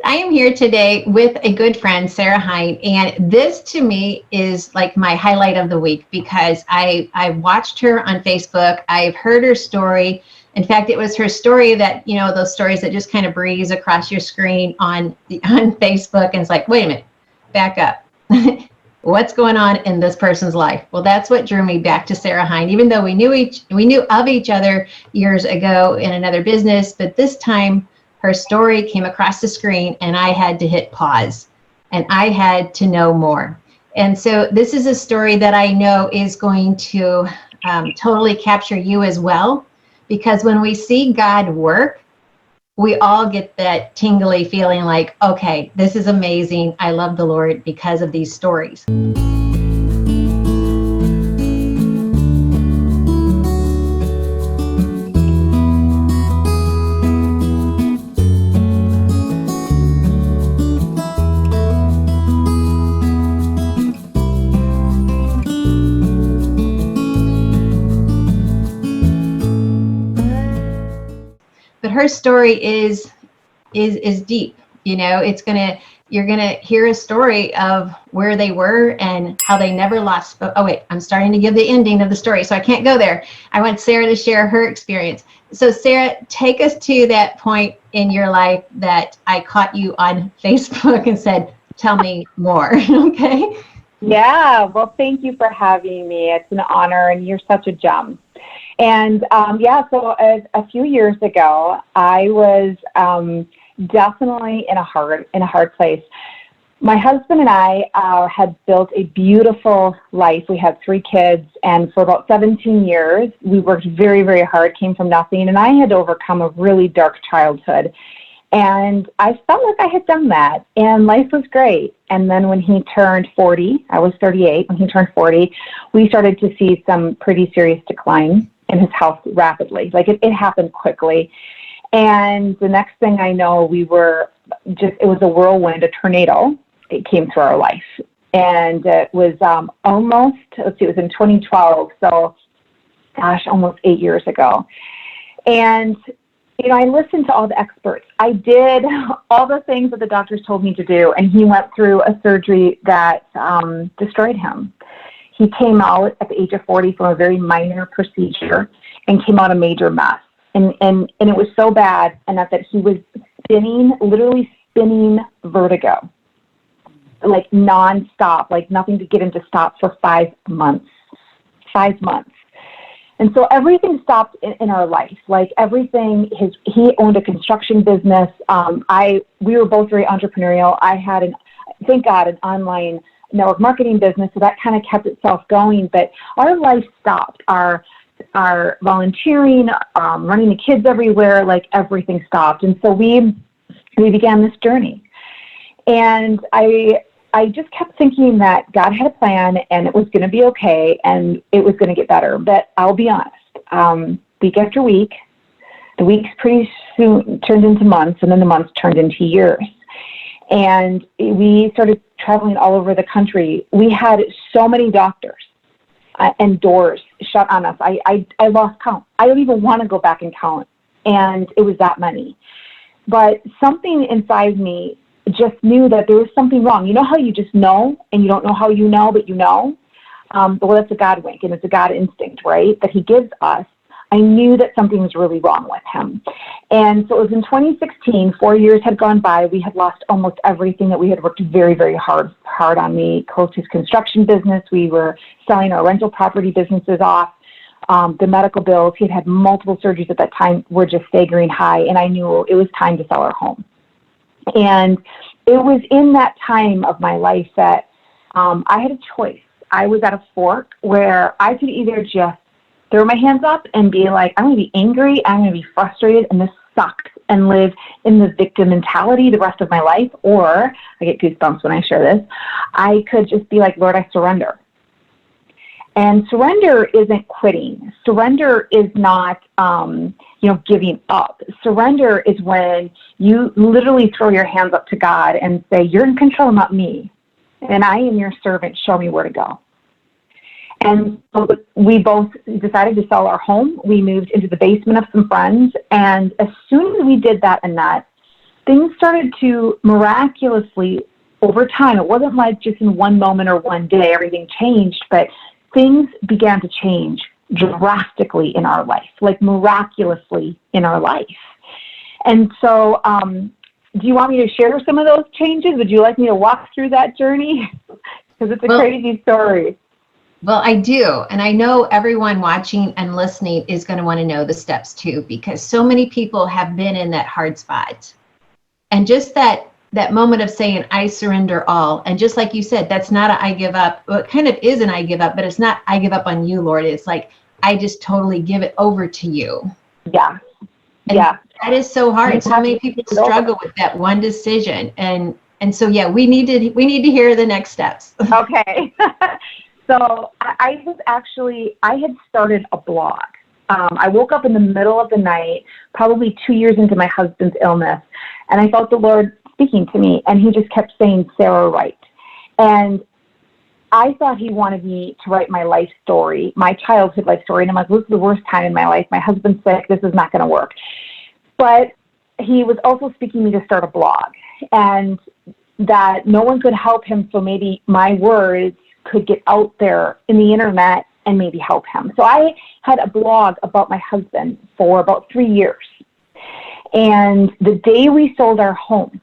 I am here today with a good friend, Sarah Hein, and this to me is like my highlight of the week because I watched her on Facebook. I've heard her story. In fact, it was her story that, those stories that just kind of breeze across your screen on Facebook, and it's like, wait a minute, back up. What's going on in this person's life? Well, that's what drew me back to Sarah Hein, even though we knew of each other years ago in another business, but this time her story came across the screen and I had to hit pause and I had to know more. And so this is a story that I know is going to totally capture you as well, because when we see God work, we all get that tingly feeling like, okay, this is amazing. I love the Lord because of these stories. But her story is deep. You're gonna hear a story of where they were and how they never lost. Oh wait, I'm starting to give the ending of the story, so I can't go there. I want Sarah to share her experience. So Sarah, take us to that point in your life that I caught you on Facebook and said, "Tell me more." Okay. Yeah. Well, thank you for having me. It's an honor, and you're such a gem. And so a few years ago, I was definitely in a hard place. My husband and I had built a beautiful life. We had 3 kids, and for about 17 years, we worked very, very hard, came from nothing, and I had overcome a really dark childhood. And I felt like I had done that, and life was great. And then when he turned 40, I was 38, when he turned 40, we started to see some pretty serious decline in his health rapidly. Like it happened quickly. And the next thing I know, it was a whirlwind, a tornado. It came through our life. And it was it was in 2012. So, almost 8 years ago. And, I listened to all the experts. I did all the things that the doctors told me to do. And he went through a surgery that destroyed him. He came out at the age of 40 from a very minor procedure and came out a major mess. And it was so bad, and that he was literally spinning vertigo, like nonstop, like nothing to get him to stop for 5 months. 5 months. And so everything stopped in our life. Like everything, he owned a construction business. We were both very entrepreneurial. I had thank God, an online network marketing business, so that kind of kept itself going. But our life stopped. Our volunteering, running the kids everywhere, like everything stopped. And so we began this journey. And I just kept thinking that God had a plan and it was going to be okay and it was going to get better. But I'll be honest, week after week, the weeks pretty soon turned into months, and then the months turned into years. And we started traveling all over the country. We had so many doctors and doors shut on us. I lost count. I don't even want to go back and count. And it was that many. But something inside me just knew that there was something wrong. You know how you just know, and you don't know how you know, but you know? Well, that's a God wink, and it's a God instinct, right, that he gives us. I knew that something was really wrong with him. And so it was in 2016, 4 years had gone by. We had lost almost everything that we had worked very, very hard on. We closed his construction business. We were selling our rental property businesses off. The medical bills, he had multiple surgeries at that time, were just staggering high. And I knew it was time to sell our home. And it was in that time of my life that I had a choice. I was at a fork where I could either just throw my hands up and be like, I'm going to be angry, I'm going to be frustrated, and this sucks, and live in the victim mentality the rest of my life, or I get goosebumps when I share this, I could just be like, Lord, I surrender. And surrender isn't quitting. Surrender is not, giving up. Surrender is when you literally throw your hands up to God and say, you're in control, not me. And I am your servant. Show me where to go. And so we both decided to sell our home. We moved into the basement of some friends. And as soon as we did that, Annette, things started to miraculously, over time, it wasn't like just in one moment or one day everything changed, but things began to change drastically in our life, like miraculously in our life. And so, do you want me to share some of those changes? Would you like me to walk through that journey? Because it's a crazy story. Well, I do. And I know everyone watching and listening is going to want to know the steps too, because so many people have been in that hard spot. And just that moment of saying, I surrender all. And just like you said, that's not a I give up. Well, it kind of is an I give up, but it's not I give up on you, Lord. It's like, I just totally give it over to you. Yeah. And that is so hard. So many people struggle with that one decision. And so, yeah, we need to hear the next steps. Okay. So I had started a blog. I woke up in the middle of the night, probably 2 years into my husband's illness, and I felt the Lord speaking to me, and he just kept saying, Sarah, write. And I thought he wanted me to write my life story, my childhood life story, and I'm like, this is the worst time in my life. My husband's sick. This is not going to work. But he was also speaking me to start a blog, and that no one could help him, so maybe my words could get out there in the internet and maybe help him. So I had a blog about my husband for about 3 years. And the day we sold our home,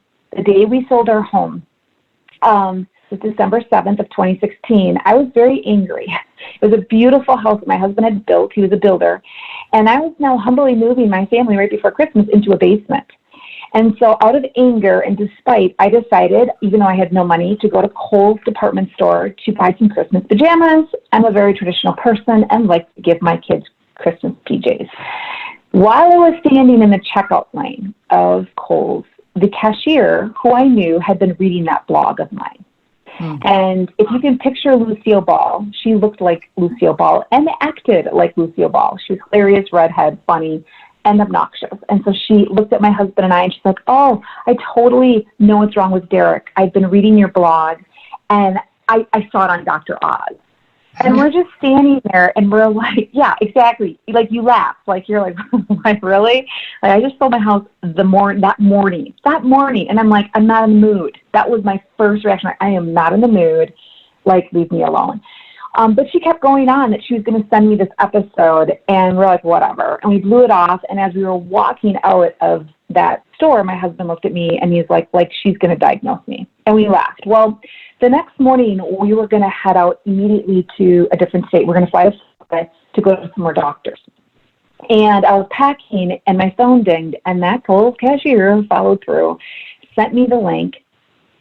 was December 7th of 2016, I was very angry. It was a beautiful house that my husband had built. He was a builder. And I was now humbly moving my family right before Christmas into a basement. And so out of anger and despite, I decided, even though I had no money, to go to Kohl's department store to buy some Christmas pajamas. I'm a very traditional person and like to give my kids Christmas PJs. While I was standing in the checkout line of Kohl's, the cashier, who I knew, had been reading that blog of mine. And if you can picture Lucille Ball, she looked like Lucille Ball and acted like Lucille Ball. She was hilarious, redhead, funny, and obnoxious. And so she looked at my husband and I, and she's like, oh, I totally know what's wrong with Derek. I've been reading your blog, and I saw it on Dr. Oz. And we're just standing there, and we're like, yeah, exactly. Like, you laugh. Like, you're like, like, really? Like, I just sold my house that morning. And I'm like, I'm not in the mood. That was my first reaction. Like, I am not in the mood. Like, leave me alone. But she kept going on that she was going to send me this episode, and we're like, whatever. And we blew it off, and as we were walking out of that store, my husband looked at me, and he's like she's going to diagnose me. And we laughed. Well, the next morning, we were going to head out immediately to a different state. We're going to fly to Florida to go to some more doctors. And I was packing, and my phone dinged, and that Kohl's cashier followed through, sent me the link,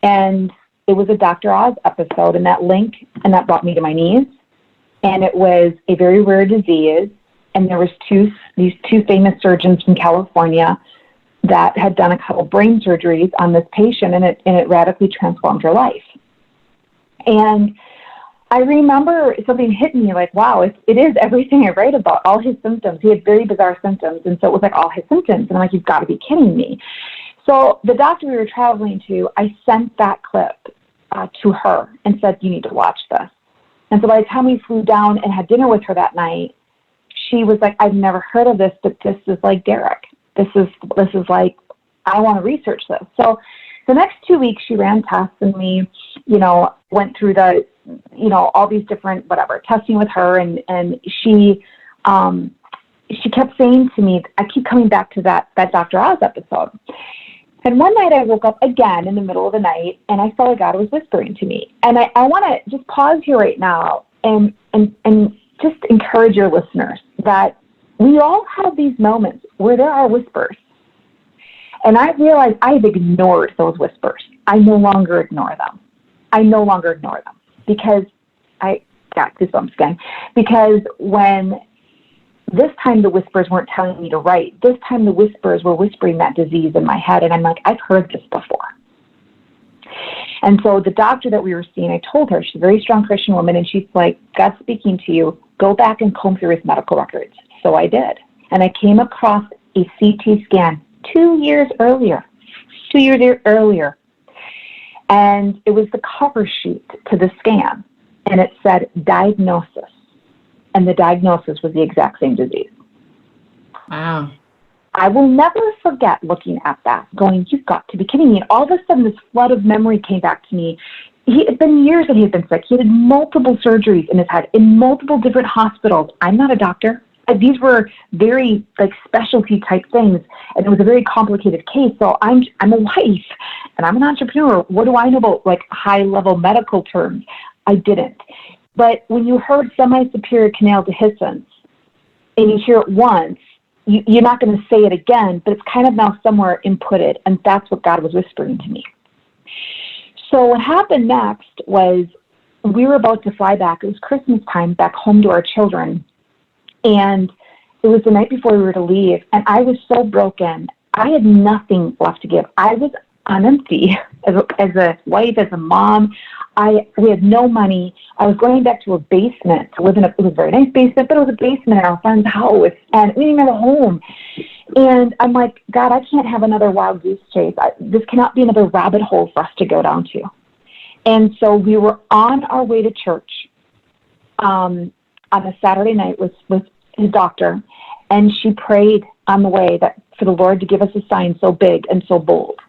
and it was a Dr. Oz episode, and that brought me to my knees. And it was a very rare disease, and there was these two famous surgeons from California that had done a couple brain surgeries on this patient, and it radically transformed her life. And I remember something hit me like, wow, it is everything I write about, all his symptoms. He had very bizarre symptoms, and so it was like all his symptoms. And I'm like, you've got to be kidding me. So the doctor we were traveling to, I sent that clip to her and said, you need to watch this. And so by the time we flew down and had dinner with her that night, she was like, I've never heard of this, but this is like Derek. This is like, I want to research this. So the next 2 weeks she ran tests, and we, went through the, all these different, testing with her. And she kept saying to me, I keep coming back to that Dr. Oz episode. And one night I woke up again in the middle of the night, and I felt like God was whispering to me. And I want to just pause here right now and just encourage your listeners that we all have these moments where there are whispers. And I realized I've ignored those whispers. I no longer ignore them. Because I got goosebumps again. Because when this time the whispers weren't telling me to write. This time the whispers were whispering that disease in my head. And I'm like, I've heard this before. And so the doctor that we were seeing, I told her, she's a very strong Christian woman, and she's like, God's speaking to you. Go back and comb through his medical records. So I did. And I came across a CT scan 2 years earlier. And it was the cover sheet to the scan. And it said diagnosis. And the diagnosis was the exact same disease. Wow. I will never forget looking at that, going, you've got to be kidding me. And all of a sudden, this flood of memory came back to me. It had been years that he had been sick. He had multiple surgeries in his head in multiple different hospitals. I'm not a doctor. These were very specialty type things, and it was a very complicated case. So I'm a wife, and I'm an entrepreneur. What do I know about high level medical terms? I didn't. But when you heard semi-superior canal dehiscence, and you hear it once, you're not going to say it again, but it's kind of now somewhere inputted, and that's what God was whispering to me. So what happened next was we were about to fly back. It was Christmas time, back home to our children. And it was the night before we were to leave, and I was so broken. I had nothing left to give. I was on empty as a wife, as a mom. We had no money. I was going back to a basement to live in it was a very nice basement, but it was a basement in our friend's house, and we didn't have a home. And I'm like, God, I can't have another wild goose chase. This cannot be another rabbit hole for us to go down to. And so we were on our way to church on a Saturday night with his doctor, and she prayed on the way that for the Lord to give us a sign so big and so bold.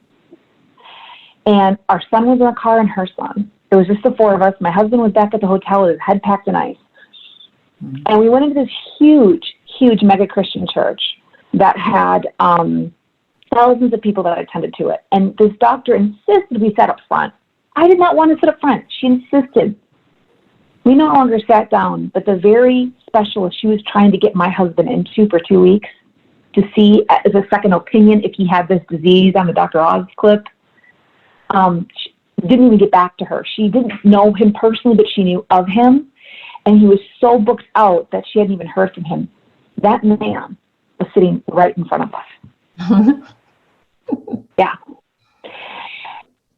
And our son was in the car and her son. It was just the four of us. My husband was back at the hotel with his head packed in ice. Mm-hmm. And we went into this huge mega Christian church that had thousands of people that attended to it. And this doctor insisted we sat up front. I did not want to sit up front. She insisted. We no longer sat down, but the very specialist she was trying to get my husband into for 2 weeks to see as a second opinion if he had this disease on the Dr. Oz clip, didn't even get back to her. She didn't know him personally, but she knew of him, and he was so booked out that she hadn't even heard from him. That man was sitting right in front of us. Yeah.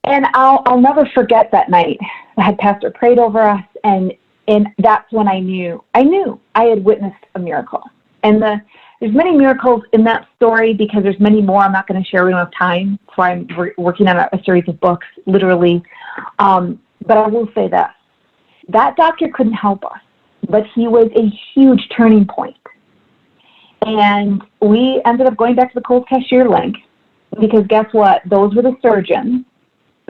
And I'll never forget that night. The head pastor prayed over us, and that's when I knew I had witnessed a miracle. And there's many miracles in that story because there's many more I'm not going to share. We don't have time. That's why I'm working on a series of books, literally. But I will say this. That doctor couldn't help us, but he was a huge turning point. And we ended up going back to the cold cashier link because guess what? Those were the surgeons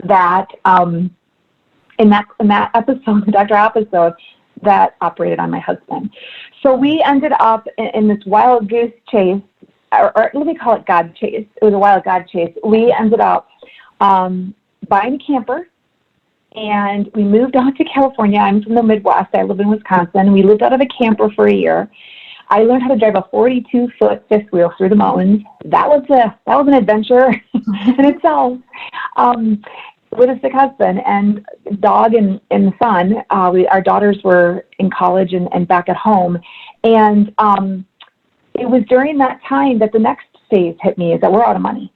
that in that episode, the Dr. episode, that operated on my husband. So we ended up in this wild goose chase, or let me call it God chase. It was a wild God chase. We ended up buying a camper, and we moved out to California. I'm from the Midwest. I live in Wisconsin. We lived out of a camper for a year. I learned how to drive a 42-foot fifth wheel through the mountains. That was an adventure in itself. With a sick husband and dog and son. Our daughters were in college and back at home. And it was during that time that the next phase hit me, is that we're out of money.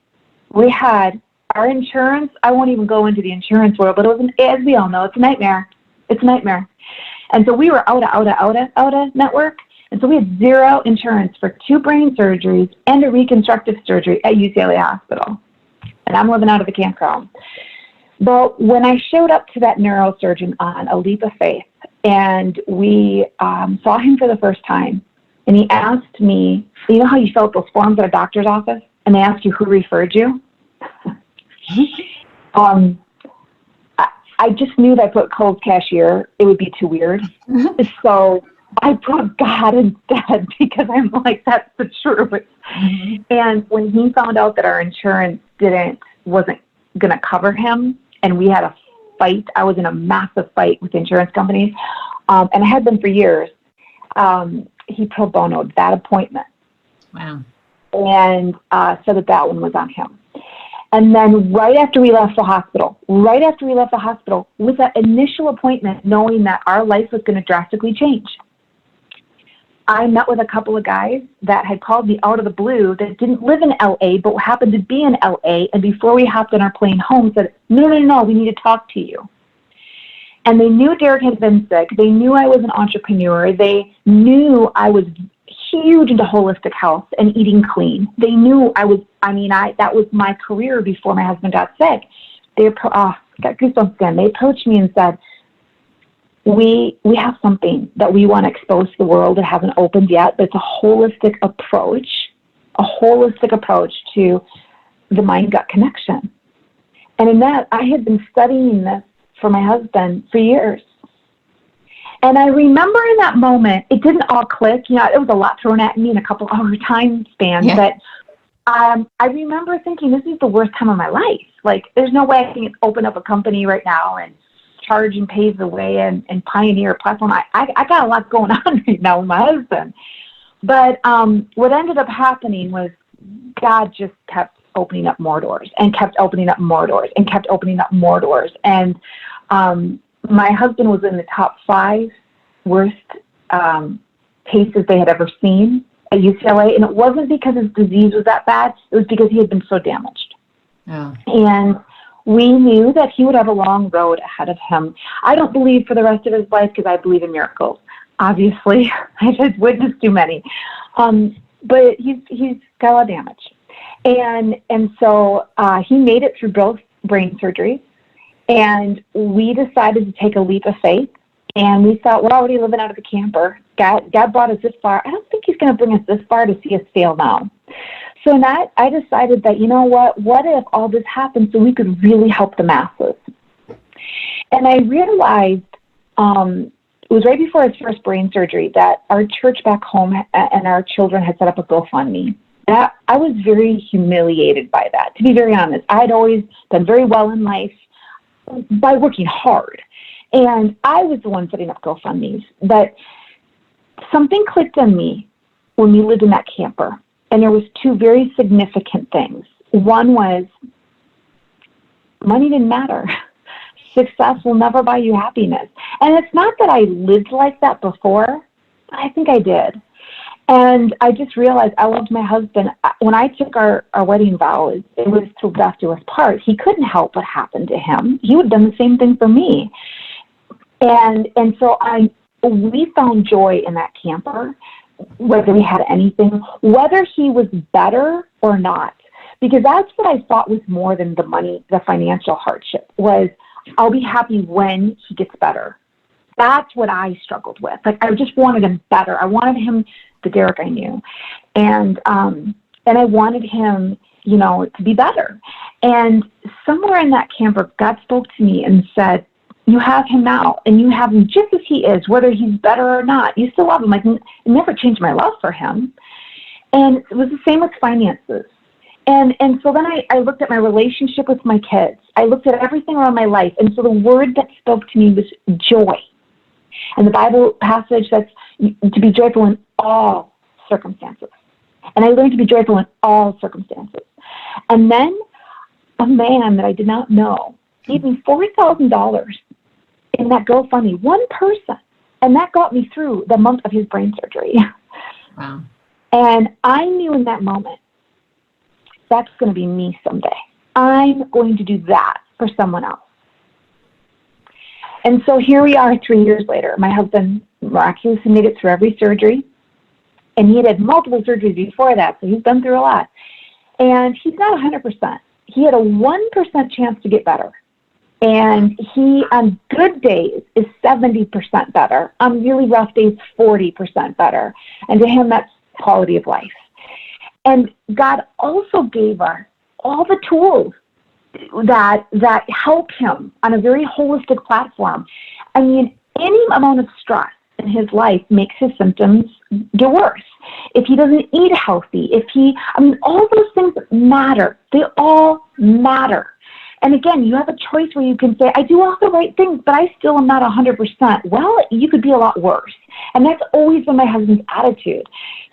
We had our insurance. I won't even go into the insurance world, but it was as we all know, it's a nightmare. It's a nightmare. And so we were out of network. And so we had zero insurance for 2 brain surgeries and a reconstructive surgery at UCLA Hospital. And I'm living out of a campground. But when I showed up to that neurosurgeon on a leap of faith, and we saw him for the first time, and he asked me, you know how you fill out those forms at a doctor's office, and they ask you who referred you? I just knew that I put cold cashier, it would be too weird. So I put God instead because I'm like, that's the truth. Mm-hmm. And when he found out that our insurance wasn't going to cover him, and we had a fight. I was in a massive fight with insurance companies, and I had been for years. He pro bonoed that appointment. Wow. And said that one was on him. And then right after we left the hospital, with that initial appointment, knowing that our life was going to drastically change, I met with a couple of guys that had called me out of the blue that didn't live in LA, but happened to be in LA. And before we hopped on our plane home, said, no, we need to talk to you. And they knew Derek had been sick. They knew I was an entrepreneur. They knew I was huge into holistic health and eating clean. They knew that was my career before my husband got sick. Got goosebumps again. They approached me and said, we have something that we want to expose to the world that hasn't opened yet, but it's a holistic approach a holistic approach to the mind-gut connection. And in that, I had been studying this for my husband for years. And I remember in that moment, it didn't all click. You know, it was a lot thrown at me in a couple hour time span. Yeah. But I remember thinking, this is the worst time of my life. Like, there's no way I can open up a company right now and charge and pave the way and pioneer a platform. I got a lot going on right now with my husband. But what ended up happening was God just kept opening up more doors and kept opening up more doors and kept opening up more doors. And my husband was in the top 5 worst cases they had ever seen at UCLA. And it wasn't because his disease was that bad. It was because he had been so damaged. Oh. And we knew that he would have a long road ahead of him. I don't believe for the rest of his life because I believe in miracles. Obviously, I've just witnessed too many. But he's got a lot of damage. And so he made it through both brain surgeries. And we decided to take a leap of faith. And we thought, we're already living out of the camper. God brought us this far. I don't think he's going to bring us this far to see us fail now. So I decided that, you know what if all this happened so we could really help the masses? And I realized it was right before his first brain surgery that our church back home and our children had set up a GoFundMe. That I was very humiliated by that, to be very honest. I'd always done very well in life by working hard. And I was the one setting up GoFundMes. But something clicked on me when we lived in that camper. And there was 2 very significant things. One was money didn't matter. Success will never buy you happiness. And it's not that I lived like that before, but I think I did. And I just realized I loved my husband. When I took our wedding vows, it was till death do us part. He couldn't help what happened to him. He would have done the same thing for me. And so we found joy in that camper, whether we had anything, whether he was better or not. Because that's what I thought was more than the money, the financial hardship, was I'll be happy when he gets better. That's what I struggled with. Like, I just wanted him better. I wanted him the Derek I knew. And I wanted him, to be better. And somewhere in that camper, God spoke to me and said, you have him now, and you have him just as he is, whether he's better or not. You still love him. Like, it never changed my love for him. And it was the same with finances. And so then I looked at my relationship with my kids. I looked at everything around my life. And so the word that spoke to me was joy. And the Bible passage says to be joyful in all circumstances. And I learned to be joyful in all circumstances. And then a man that I did not know gave me $4,000 in that GoFundMe, one person. And that got me through the month of his brain surgery. Wow. And I knew in that moment, that's going to be me someday. I'm going to do that for someone else. And so here we are 3 years later. My husband miraculously made it through every surgery. And he had multiple surgeries before that, so he's been through a lot. And he's not 100%. He had a 1% chance to get better. And he, on good days, is 70% better. On really rough days, 40% better. And to him, that's quality of life. And God also gave us all the tools that help him on a very holistic platform. I mean, any amount of stress in his life makes his symptoms get worse. If he doesn't eat healthy, all those things matter. They all matter. And again, you have a choice where you can say, I do all the right things, but I still am not 100%. Well, you could be a lot worse. And that's always been my husband's attitude.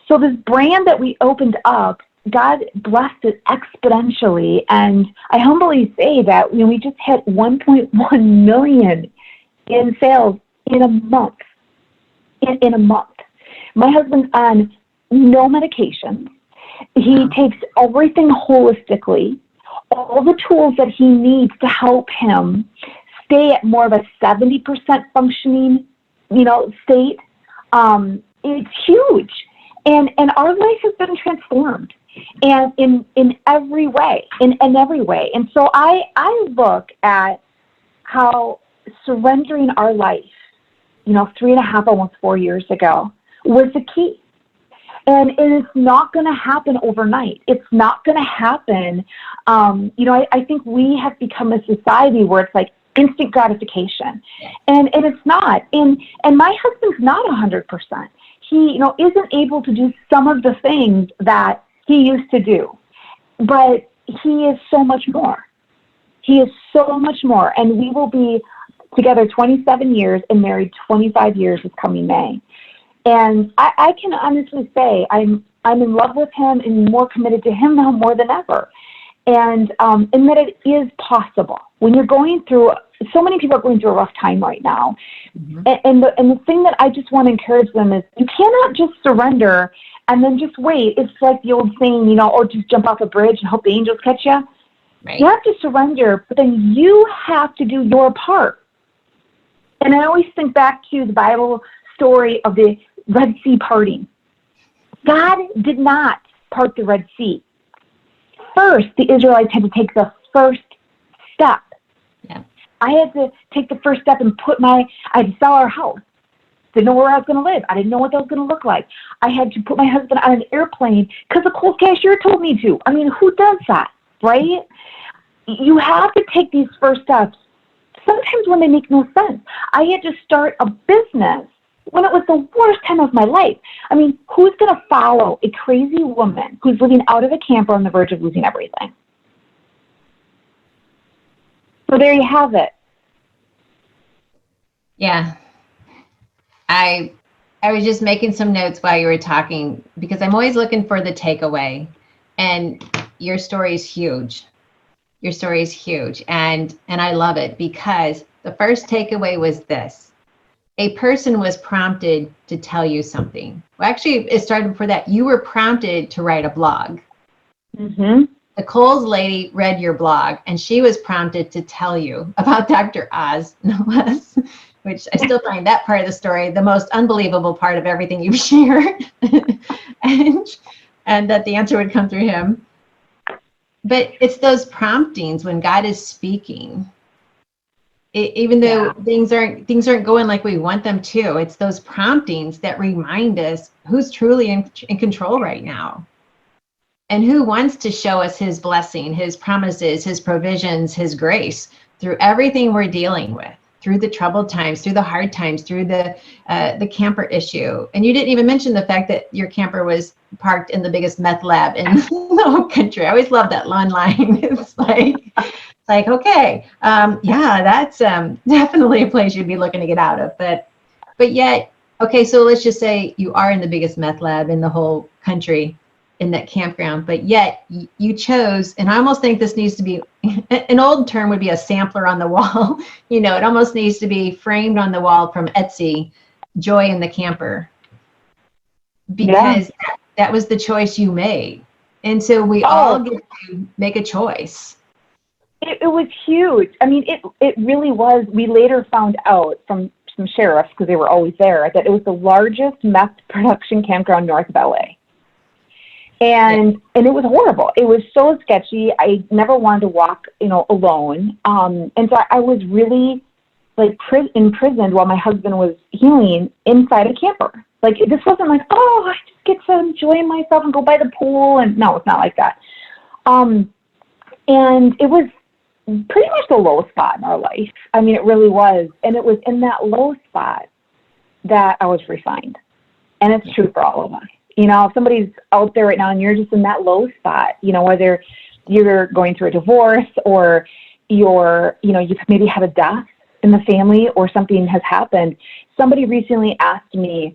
So this brand that we opened up, God blessed it exponentially. And I humbly say that we just hit 1.1 million in sales in a month. In a month. My husband's on no medication. He takes everything holistically, all the tools that he needs to help him stay at more of a 70% functioning, state. It's huge. And our life has been transformed, and in every way, in every way. And so I look at how surrendering our life, 3.5, almost 4 years ago, was the key. And it's not going to happen overnight. It's not going to happen. I think we have become a society where it's like instant gratification. And it's not. And my husband's not 100%. He, isn't able to do some of the things that he used to do. But he is so much more. He is so much more. And we will be together 27 years and married 25 years this coming May. And I can honestly say I'm in love with him and more committed to him now more than ever. And that it is possible. When you're going through, so many people are going through a rough time right now. Mm-hmm. And the thing that I just want to encourage them is you cannot just surrender and then just wait. It's like the old saying, or just jump off a bridge and hope the angels catch you. Right. You have to surrender, but then you have to do your part. And I always think back to the Bible story of the Red Sea parting. God did not part the Red Sea. First, the Israelites had to take the first step. Yeah. I had to take the first step and I had to sell our house. Didn't know where I was going to live. I didn't know what that was going to look like. I had to put my husband on an airplane because the Kohl's cashier told me to. I mean, who does that, right? You have to take these first steps, sometimes when they make no sense. I had to start a business when it was the worst time of my life. I mean, who's going to follow a crazy woman who's living out of a camper on the verge of losing everything? So there you have it. Yeah. I was just making some notes while you were talking because I'm always looking for the takeaway. And your story is huge. Your story is huge. And I love it because the first takeaway was this. A person was prompted to tell you something. Well, actually, it started before that. You were prompted to write a blog. Mm-hmm. The Kohl's lady read your blog, and she was prompted to tell you about Dr. Oz, no less, which I still find that part of the story the most unbelievable part of everything you've shared, and that the answer would come through him. But it's those promptings when God is speaking. Even though things aren't going like we want them to, it's those promptings that remind us who's truly in control right now and who wants to show us his blessing, his promises, his provisions, his grace through everything we're dealing with, through the troubled times, through the hard times, through the camper issue. And you didn't even mention the fact that your camper was parked in the biggest meth lab in the whole country. I always love that line. It's like, okay, that's definitely a place you'd be looking to get out of. But yet, okay, so let's just say you are in the biggest meth lab in the whole country in that campground, but yet you chose, and I almost think this needs to be, an old term would be a sampler on the wall. It almost needs to be framed on the wall from Etsy, Joy in the Camper, because that was the choice you made. And so we all get to make a choice. It was huge. I mean, it really was. We later found out from some sheriffs, because they were always there, that it was the largest meth production campground north of LA. And it was horrible. It was so sketchy. I never wanted to walk, alone. And so I was really imprisoned while my husband was healing inside a camper. Like, this wasn't like, I just get to enjoy myself and go by the pool. And no, it's not like that. And it was pretty much the low spot in our life. I mean, it really was. And it was in that low spot that I was refined. And it's true for all of us. If somebody's out there right now and you're just in that low spot, whether you're going through a divorce or you've maybe had a death in the family or something has happened. Somebody recently asked me,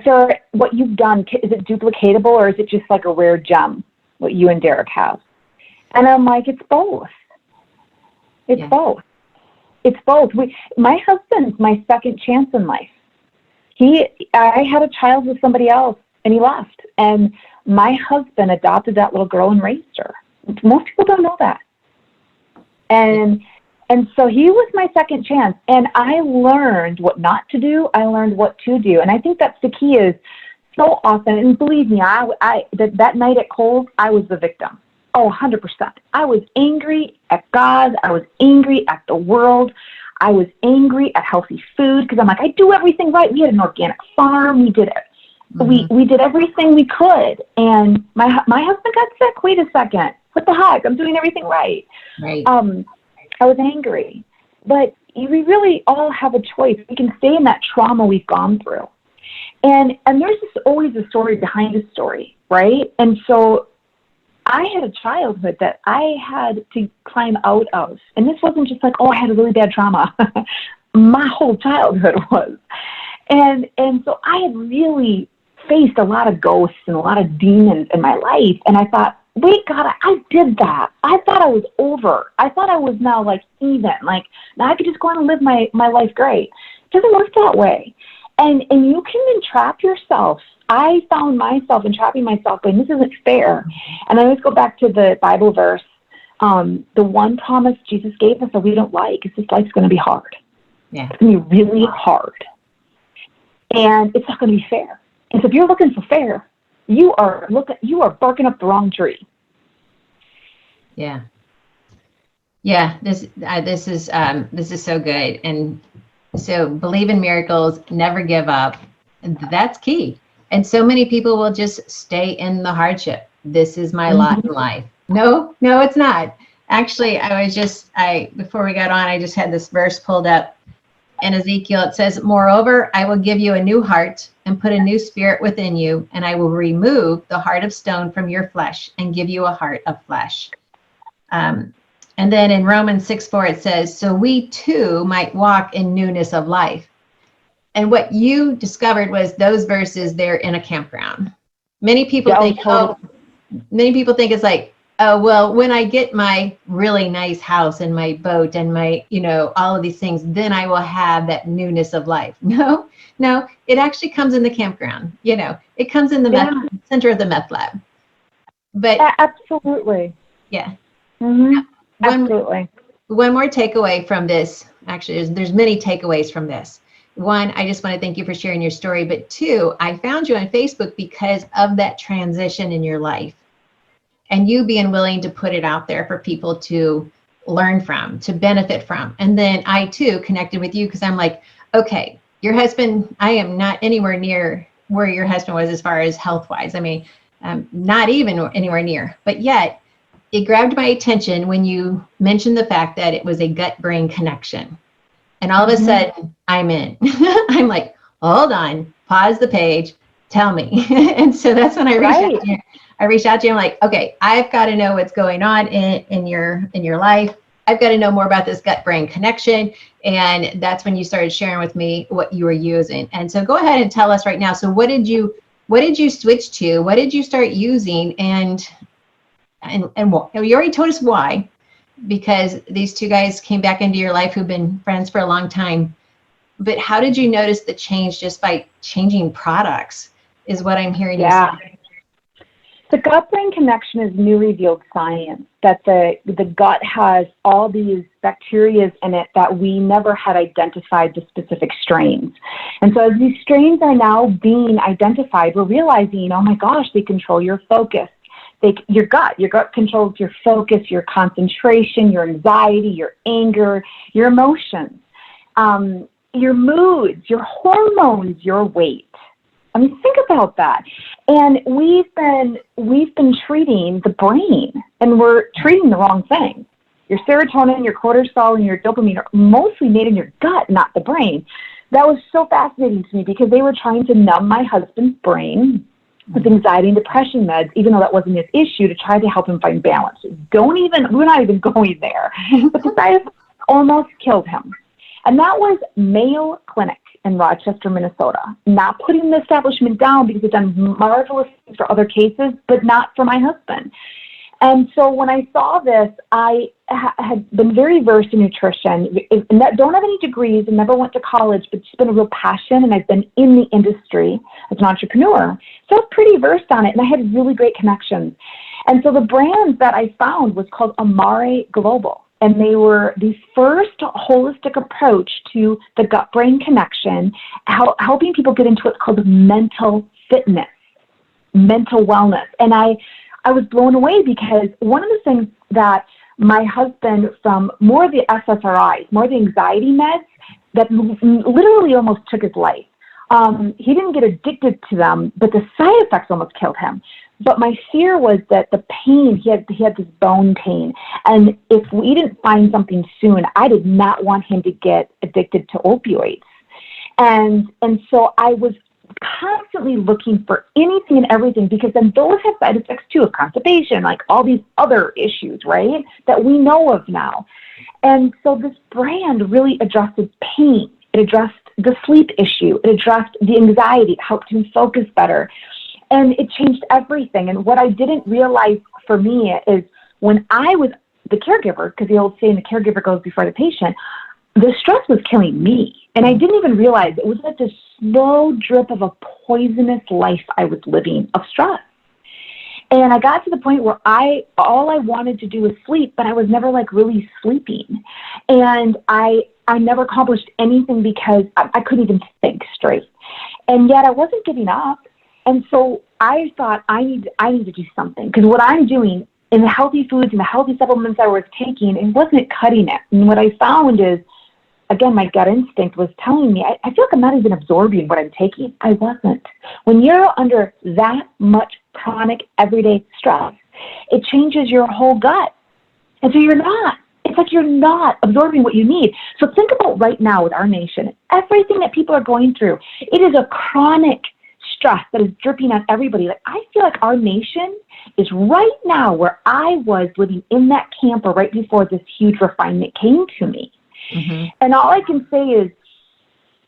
Sarah, what you've done, is it duplicatable or is it just like a rare gem, what you and Derek have? And I'm like, it's both. It's both. It's both. My husband's my second chance in life. I had a child with somebody else and he left. And my husband adopted that little girl and raised her. Most people don't know that. And so he was my second chance. And I learned what not to do. I learned what to do. And I think that's the key is so often, and believe me, that night at Kohl's, I was the victim. 100%. I was angry at God. I was angry at the world. I was angry at healthy food because I'm like, I do everything right. We had an organic farm. We did we did everything we could. And my husband got sick. Wait a second. What the heck? I'm doing everything right. Right. I was angry. But we really all have a choice. We can stay in that trauma we've gone through. And there's always a story behind a story, right? And so I had a childhood that I had to climb out of. And this wasn't just like, oh, I had a really bad trauma. My whole childhood was. And so I had really faced a lot of ghosts and a lot of demons in my life. And I thought, wait, God, I did that. I thought I was over. I thought I was now like even. Like, now I could just go on and live my life great. It doesn't work that way. And you can entrap yourself. I found myself entrapping myself going, this isn't fair. And I always go back to the Bible verse. The one promise Jesus gave us that we don't like is this life's going to be hard. Yeah. It's going to be really hard. And it's not going to be fair. And so if you're looking for fair, you are barking up the wrong tree. Yeah. Yeah. This is so good. And so believe in miracles, never give up. That's key. And so many people will just stay in the hardship. This is my lot in life. No, it's not. Actually, before we got on, I just had this verse pulled up in Ezekiel. It says, moreover, I will give you a new heart and put a new spirit within you, and I will remove the heart of stone from your flesh and give you a heart of flesh. And then in Romans 6:4, it says, so we too might walk in newness of life. And what you discovered was those verses there in a campground. Many people think it's like, oh, well, when I get my really nice house and my boat and my, all of these things, then I will have that newness of life. No, it actually comes in the campground. It comes in the center of the meth lab. But absolutely. Yeah. Mm-hmm. Absolutely. One more takeaway from this. Actually, there's many takeaways from this. One, I just want to thank you for sharing your story. But two, I found you on Facebook because of that transition in your life and you being willing to put it out there for people to learn from, to benefit from. And then I too connected with you because I'm like, okay, your husband, I am not anywhere near where your husband was as far as health-wise. I mean, not even anywhere near, but yet it grabbed my attention when you mentioned the fact that it was a gut-brain connection. And all of a sudden, I'm in. I'm like, hold on, pause the page, tell me. And so that's when I reached out to you. I'm like, okay, I've got to know what's going on in your life. I've got to know more about this gut-brain connection. And that's when you started sharing with me what you were using. And so go ahead and tell us right now. So what did you switch to? What did you start using? And what? You already told us why. Because these two guys came back into your life who've been friends for a long time. But how did you notice the change just by changing products is what I'm hearing you say. The gut-brain connection is new revealed science, that the gut has all these bacteria in it that we never had identified the specific strains. And so as these strains are now being identified, we're realizing, oh my gosh, they control your focus. Your gut controls your focus, your concentration, your anxiety, your anger, your emotions, your moods, your hormones, your weight. I mean, think about that. And we've been treating the brain, and we're treating the wrong thing. Your serotonin, your cortisol, and your dopamine are mostly made in your gut, not the brain. That was so fascinating to me because they were trying to numb my husband's brain with anxiety and depression meds, even though that wasn't his issue, to try to help him find balance. We're not even going there. But the side effects almost killed him. And that was Mayo Clinic in Rochester, Minnesota. Not putting the establishment down because they've done marvelous things for other cases, but not for my husband. And so when I saw this, I had been very versed in nutrition. Don't have any degrees and never went to college, but it's been a real passion, and I've been in the industry as an entrepreneur. So I was pretty versed on it, and I had really great connections. And so the brand that I found was called Amare Global, and they were the first holistic approach to the gut-brain connection, helping people get into what's called mental fitness, mental wellness. And I was blown away because one of the things that my husband, from more of the SSRIs, more of the anxiety meds that literally almost took his life, He didn't get addicted to them, but the side effects almost killed him. But my fear was that the pain, he had this bone pain. And if we didn't find something soon, I did not want him to get addicted to opioids. And so I was constantly looking for anything and everything, because then those have side effects too, of constipation, like all these other issues, right, that we know of now. And so this brand really addressed pain. It addressed the sleep issue. It addressed the anxiety. It helped him focus better. And it changed everything. And what I didn't realize for me is when I was the caregiver, because the old saying, the caregiver goes before the patient, the stress was killing me. And I didn't even realize it was like this slow drip of a poisonous life I was living of stress. And I got to the point where all I wanted to do was sleep, but I was never like really sleeping. And I never accomplished anything because I couldn't even think straight. And yet I wasn't giving up. And so I thought I need to do something, because what I'm doing in the healthy foods and the healthy supplements I was taking, it wasn't cutting it. And what I found is, again, my gut instinct was telling me, I feel like I'm not even absorbing what I'm taking. I wasn't. When you're under that much chronic everyday stress, it changes your whole gut. And so you're not. It's like you're not absorbing what you need. So think about right now with our nation, everything that people are going through, it is a chronic stress that is dripping on everybody. Like, I feel like our nation is right now where I was living in that camper right before this huge refinement came to me. Mm-hmm. And all I can say is,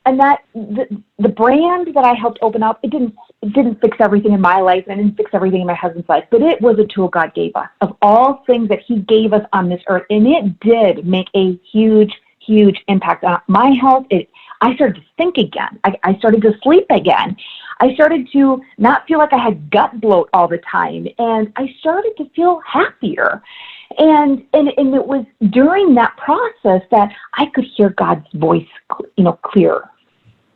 and that the brand that I helped open up, it didn't fix everything in my life, and it didn't fix everything in my husband's life, but it was a tool God gave us of all things that he gave us on this earth. And it did make a huge, huge impact on my health. I started to think again. I started to sleep again. I started to not feel like I had gut bloat all the time. And I started to feel happier. And it was during that process that I could hear God's voice, clearer.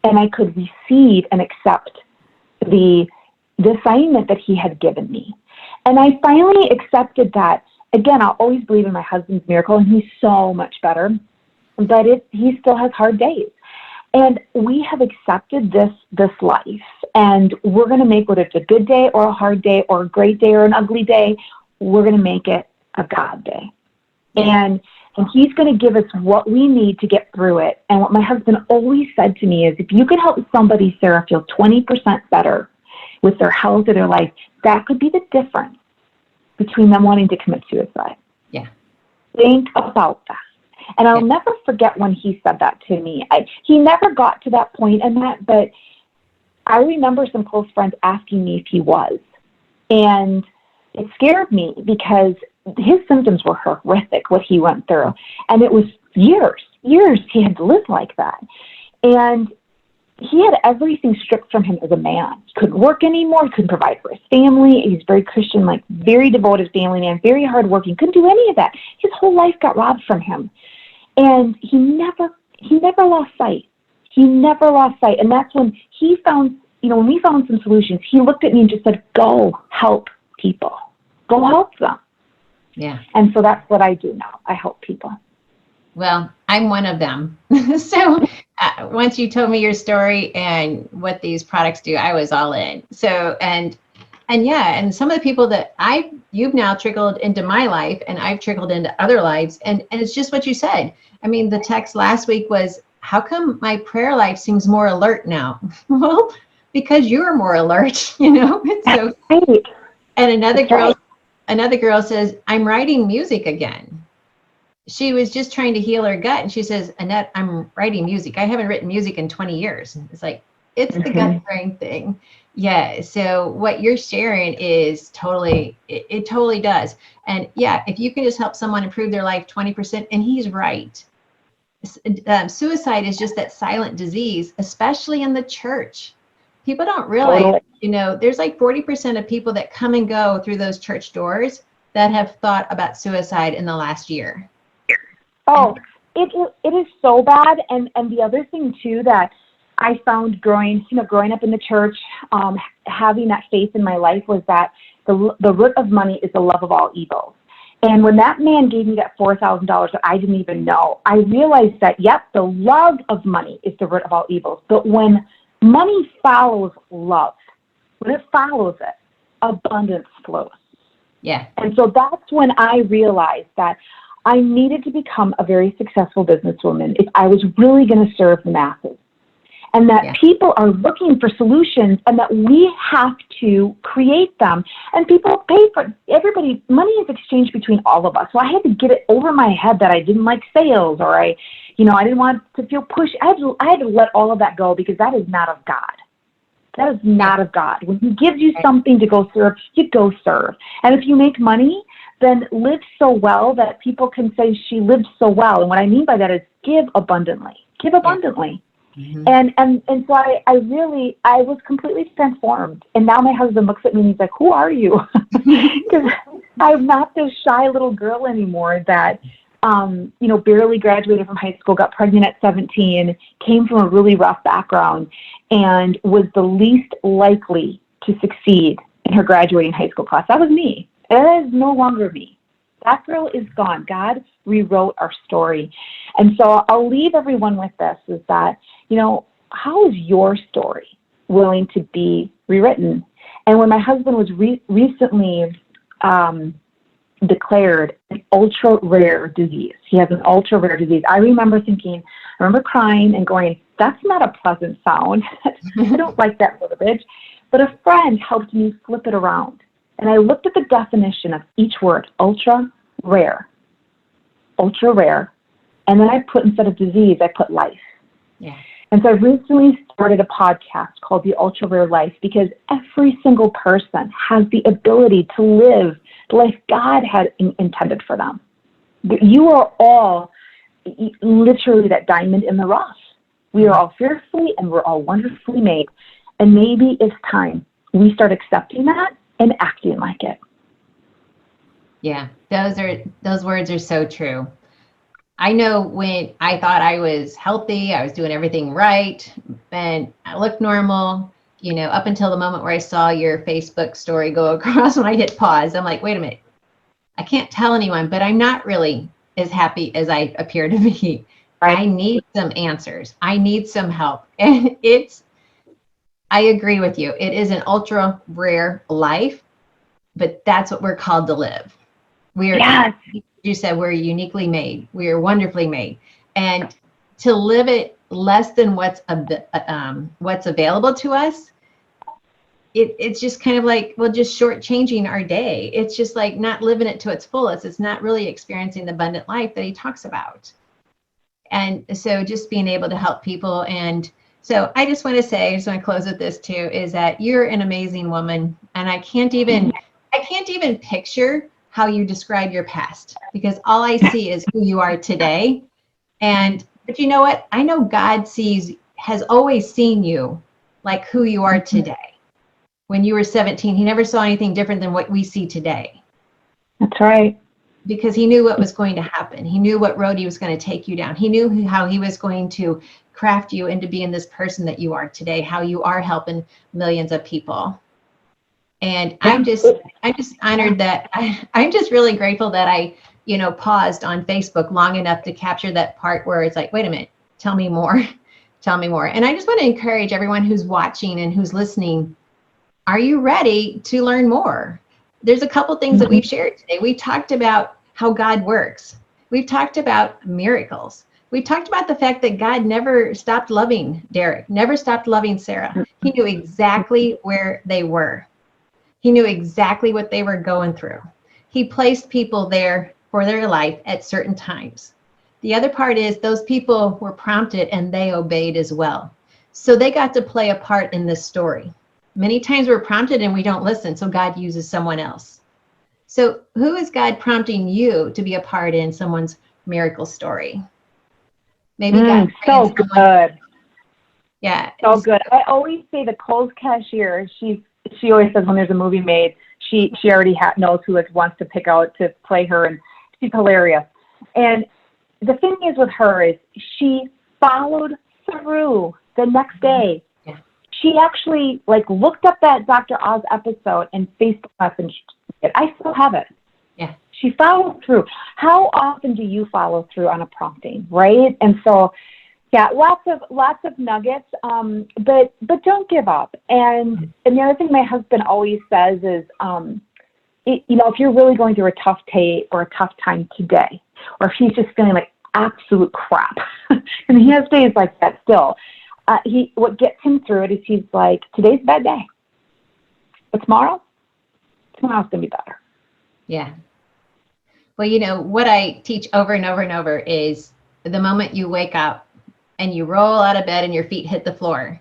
And I could receive and accept the assignment that he had given me. And I finally accepted that. Again, I'll always believe in my husband's miracle, and he's so much better. But he still has hard days. And we have accepted this life. And we're going to make, whether it's a good day or a hard day or a great day or an ugly day, we're going to make it a God day. And he's going to give us what we need to get through it. And what my husband always said to me is, if you could help somebody, Sarah, feel 20% better with their health or their life, that could be the difference between them wanting to commit suicide. Yeah. Think about that. And I'll never forget when he said that to me. He never got to that point in that, but I remember some close friends asking me if he was. And it scared me because his symptoms were horrific, what he went through. And it was years he had lived like that. And he had everything stripped from him as a man. He couldn't work anymore. He couldn't provide for his family. He's very Christian, like very devoted family man, very hardworking. Couldn't do any of that. His whole life got robbed from him. And he never lost sight. He never lost sight. And that's when he found, when we found some solutions, he looked at me and just said, go help people. Go help them. Yeah. And so that's what I do now. I help people. Well, I'm one of them. So once you told me your story and what these products do, I was all in. So, and some of the people that you've now trickled into my life, and I've trickled into other lives. And it's just what you said. I mean, the text last week was, how come my prayer life seems more alert now? Well, because you're more alert, So, right. And another girl says, I'm writing music again. She was just trying to heal her gut. And she says, Annette, I'm writing music. I haven't written music in 20 years. It's like, it's the gut brain thing. Yeah. So what you're sharing is it totally does. And yeah, if you can just help someone improve their life 20%, and he's right. Suicide is just that silent disease, especially in the church. People don't realize, there's like 40% of people that come and go through those church doors that have thought about suicide in the last year. Oh, it is so bad. And the other thing too that I found growing up in the church, having that faith in my life, was that the root of money is the love of all evils. And when that man gave me that $4,000 that I didn't even know, I realized that, the love of money is the root of all evils. But when money follows love. When it follows it, abundance flows. Yeah. And so that's when I realized that I needed to become a very successful businesswoman if I was really going to serve the masses. And that people are looking for solutions and that we have to create them. And people pay for everybody. Money is exchanged between all of us. So I had to get it over my head that I didn't like sales, or I didn't want to feel pushed. I had to let all of that go, because that is not of God. That is not of God. When He gives you something to go serve, you go serve. And if you make money, then live so well that people can say she lived so well. And what I mean by that is give abundantly. Give abundantly. Mm-hmm. And so I was completely transformed. And now my husband looks at me and he's like, who are you? Because I'm not this shy little girl anymore that, barely graduated from high school, got pregnant at 17, came from a really rough background, and was the least likely to succeed in her graduating high school class. That was me. That is no longer me. That girl is gone. God rewrote our story. And so I'll leave everyone with this, is that, how is your story willing to be rewritten? And when my husband was recently declared an ultra-rare disease, he has an ultra-rare disease, I remember crying and going, that's not a pleasant sound. I don't like that verbiage. But a friend helped me flip it around. And I looked at the definition of each word, ultra-rare, and then I put, instead of disease, I put life. Yeah. And so I recently started a podcast called The Ultra Rare Life, because every single person has the ability to live the life God had intended for them. You are all literally that diamond in the rough. We are all fearfully and we're all wonderfully made. And maybe it's time we start accepting that and acting like it. Yeah, those words are so true. I know when I thought I was healthy, I was doing everything right, and I looked normal, up until the moment where I saw your Facebook story go across when I hit pause. I'm like, wait a minute, I can't tell anyone, but I'm not really as happy as I appear to be. Right. I need some answers. I need some help. And I agree with you. It is an ultra rare life, but that's what we're called to live. You said we're uniquely made. We are wonderfully made. And to live it less than what's available to us, it's just kind of like, just shortchanging our day. It's just like not living it to its fullest. It's not really experiencing the abundant life that he talks about. And so just being able to help people. And so I just want to close with this too, is that you're an amazing woman. And I can't even picture how you describe your past, because all I see is who you are today. But you know what? I know God has always seen you like who you are today. When you were 17, he never saw anything different than what we see today. That's right. Because he knew what was going to happen. He knew what road he was going to take you down. He knew how he was going to craft you into being this person that you are today, how you are helping millions of people. And I'm just honored that I'm just really grateful that I, paused on Facebook long enough to capture that part where it's like, wait a minute, tell me more. And I just want to encourage everyone who's watching and who's listening. Are you ready to learn more? There's a couple things that we've shared today. We talked about how God works. We've talked about miracles. We talked about the fact that God never stopped loving Derek, never stopped loving Sarah. He knew exactly where they were. He knew exactly what they were going through. He placed people there for their life at certain times. The other part is those people were prompted and they obeyed as well. So they got to play a part in this story. Many times we're prompted and we don't listen, so God uses someone else. So who is God prompting you to be a part in someone's miracle story? Maybe God. So good. Yeah. So good. I always say the Kohl's cashier, she always says when there's a movie made, she already knows who it wants to pick out to play her, and she's hilarious. And the thing is with her is she followed through the next day. Yeah. She actually looked up that Dr. Oz episode and Facebook messaged it. I still have it. Yeah. She followed through. How often do you follow through on a prompting, right? And so Yeah, lots of nuggets, but don't give up. And the other thing my husband always says is, if you're really going through a tough day or a tough time today, or if he's just feeling like absolute crap, and he has days like that still, what gets him through it is he's like, today's a bad day, but tomorrow's gonna be better. Yeah. Well, what I teach over and over and over is the moment you wake up and you roll out of bed and your feet hit the floor,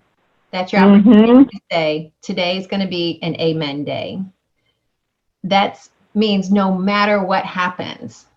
that's your opportunity to say, today is going to be an amen day. That means no matter what happens,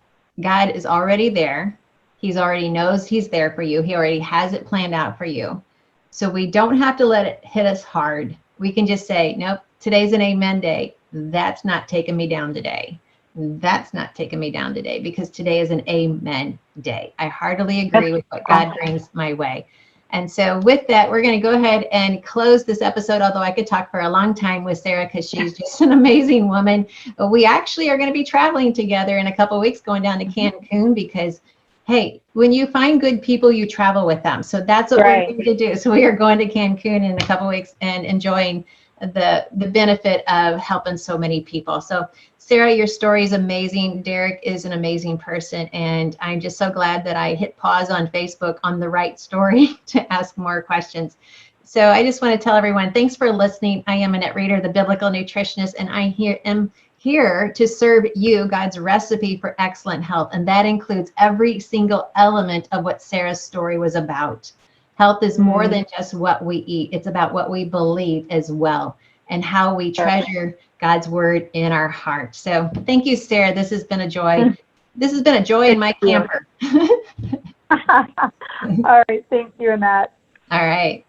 God is already there. He's already knows he's there for you. He already has it planned out for you. So we don't have to let it hit us hard. We can just say, nope, today's an amen day. That's not taking me down today. That's not taking me down today, because today is an amen day. I heartily agree with what God brings my way. And so with that, we're going to go ahead and close this episode, although I could talk for a long time with Sarah because she's just an amazing woman. But we actually are going to be traveling together in a couple of weeks, going down to Cancun, because, hey, when you find good people, you travel with them. So that's what we're going to do. So we are going to Cancun in a couple of weeks and enjoying the benefit of helping so many people. So Sarah, your story is amazing. Derek is an amazing person. And I'm just so glad that I hit pause on Facebook on the right story to ask more questions. So I just want to tell everyone, thanks for listening. I am Annette Reeder, the biblical nutritionist, and I am here to serve you God's recipe for excellent health. And that includes every single element of what Sarah's story was about. Health is more than just what we eat. It's about what we believe as well, and how we treasure God's word in our heart. So thank you, Sarah. This has been a joy. This has been a joy in my camper. All right. Thank you, Annette. All right.